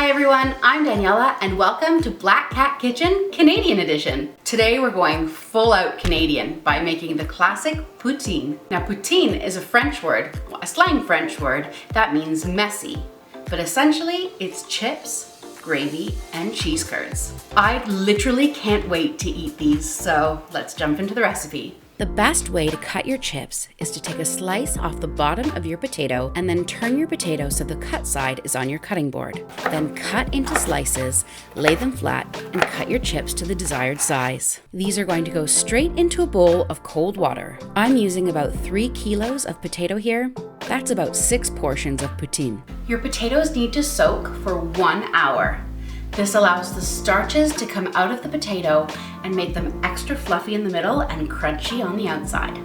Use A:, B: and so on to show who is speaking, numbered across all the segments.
A: Hi everyone, I'm Daniela and welcome to Black Cat Kitchen Canadian Edition. Today we're going full out Canadian by making the classic poutine. Now poutine is a French word, a slang French word that means messy, but essentially it's chips, gravy, and cheese curds. I literally can't wait to eat these, so let's jump into the recipe.
B: The best way to cut your chips is to take a slice off the bottom of your potato and then turn your potato so the cut side is on your cutting board. Then cut into slices, lay them flat, and cut your chips to the desired size. These are going to go straight into a bowl of cold water. I'm using about 3 kilos of potato here. That's about 6 portions of poutine.
A: Your potatoes need to soak for 1 hour. This allows the starches to come out of the potato and make them extra fluffy in the middle and crunchy on the outside.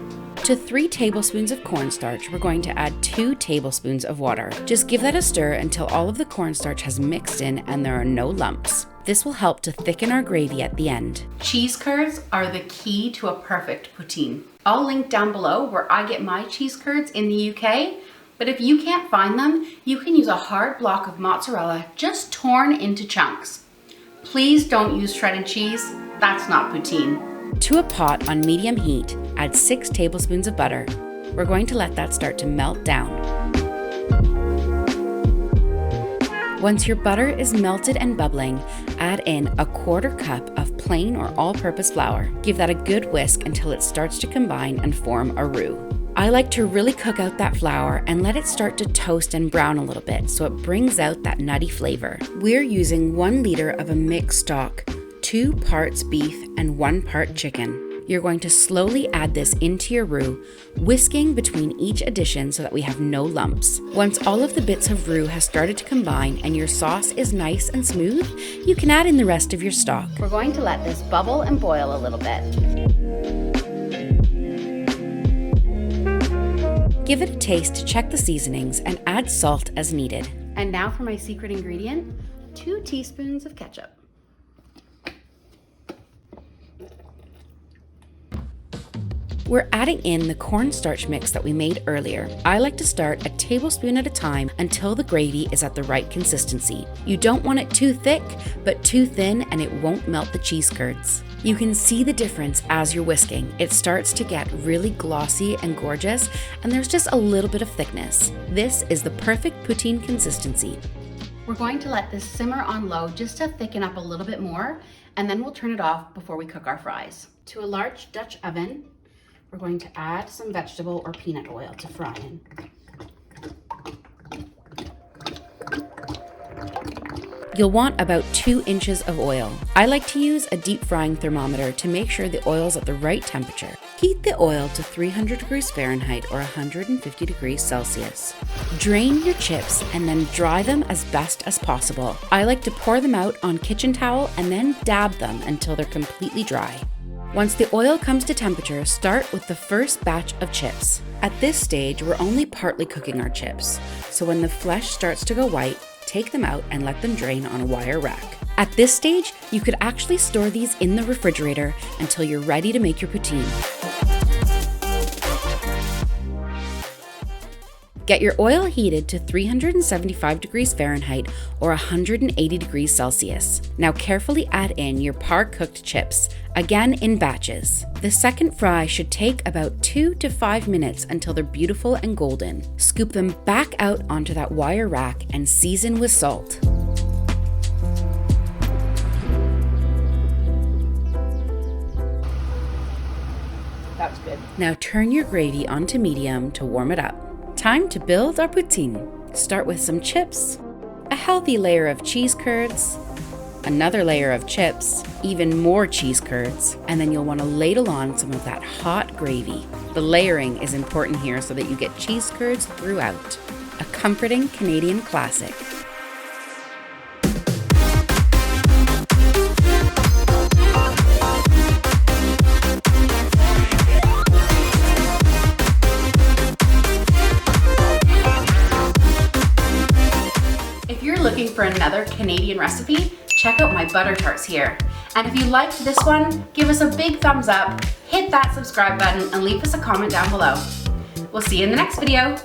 B: To 3 tablespoons of cornstarch, we're going to add 2 tablespoons of water. Just give that a stir until all of the cornstarch has mixed in and there are no lumps. This will help to thicken our gravy at the end.
A: Cheese curds are the key to a perfect poutine. I'll link down below where I get my cheese curds in the UK. But if you can't find them, you can use a hard block of mozzarella just torn into chunks. Please don't use shredded cheese, that's not poutine.
B: To a pot on medium heat, add 6 tablespoons of butter. We're going to let that start to melt down. Once your butter is melted and bubbling, add in a 1/4 cup of plain or all-purpose flour. Give that a good whisk until it starts to combine and form a roux. I like to really cook out that flour and let it start to toast and brown a little bit so it brings out that nutty flavor. We're using 1 liter of a mixed stock, 2 parts beef and 1 part chicken. You're going to slowly add this into your roux, whisking between each addition so that we have no lumps. Once all of the bits of roux has started to combine and your sauce is nice and smooth, you can add in the rest of your stock.
A: We're going to let this bubble and boil a little bit.
B: Give it a taste to check the seasonings and add salt as needed.
A: And now for my secret ingredient, 2 teaspoons of ketchup.
B: We're adding in the cornstarch mix that we made earlier. I like to start a tablespoon at a time until the gravy is at the right consistency. You don't want it too thick, but too thin and it won't melt the cheese curds. You can see the difference as you're whisking. It starts to get really glossy and gorgeous, and there's just a little bit of thickness. This is the perfect poutine consistency.
A: We're going to let this simmer on low just to thicken up a little bit more, and then we'll turn it off before we cook our fries. To a large Dutch oven, we're going to add some vegetable or peanut oil to fry in.
B: You'll want about 2 inches of oil. I like to use a deep frying thermometer to make sure the oil's at the right temperature. Heat the oil to 300 degrees Fahrenheit or 150 degrees Celsius. Drain your chips and then dry them as best as possible. I like to pour them out on kitchen towel and then dab them until they're completely dry. Once the oil comes to temperature, start with the first batch of chips. At this stage, we're only partly cooking our chips, so when the flesh starts to go white, take them out and let them drain on a wire rack. At this stage, you could actually store these in the refrigerator until you're ready to make your poutine. Get your oil heated to 375 degrees Fahrenheit or 180 degrees Celsius. Now carefully add in your par-cooked chips, again in batches. The second fry should take about 2 to 5 minutes until they're beautiful and golden. Scoop them back out onto that wire rack and season with salt.
A: That's good.
B: Now turn your gravy onto medium to warm it up. Time to build our poutine. Start with some chips, a healthy layer of cheese curds, another layer of chips, even more cheese curds, and then you'll want to ladle on some of that hot gravy. The layering is important here so that you get cheese curds throughout. A comforting Canadian classic.
A: Looking for another Canadian recipe, check out my butter tarts here. And if you liked this one, give us a big thumbs up, hit that subscribe button, and leave us a comment down below. We'll see you in the next video.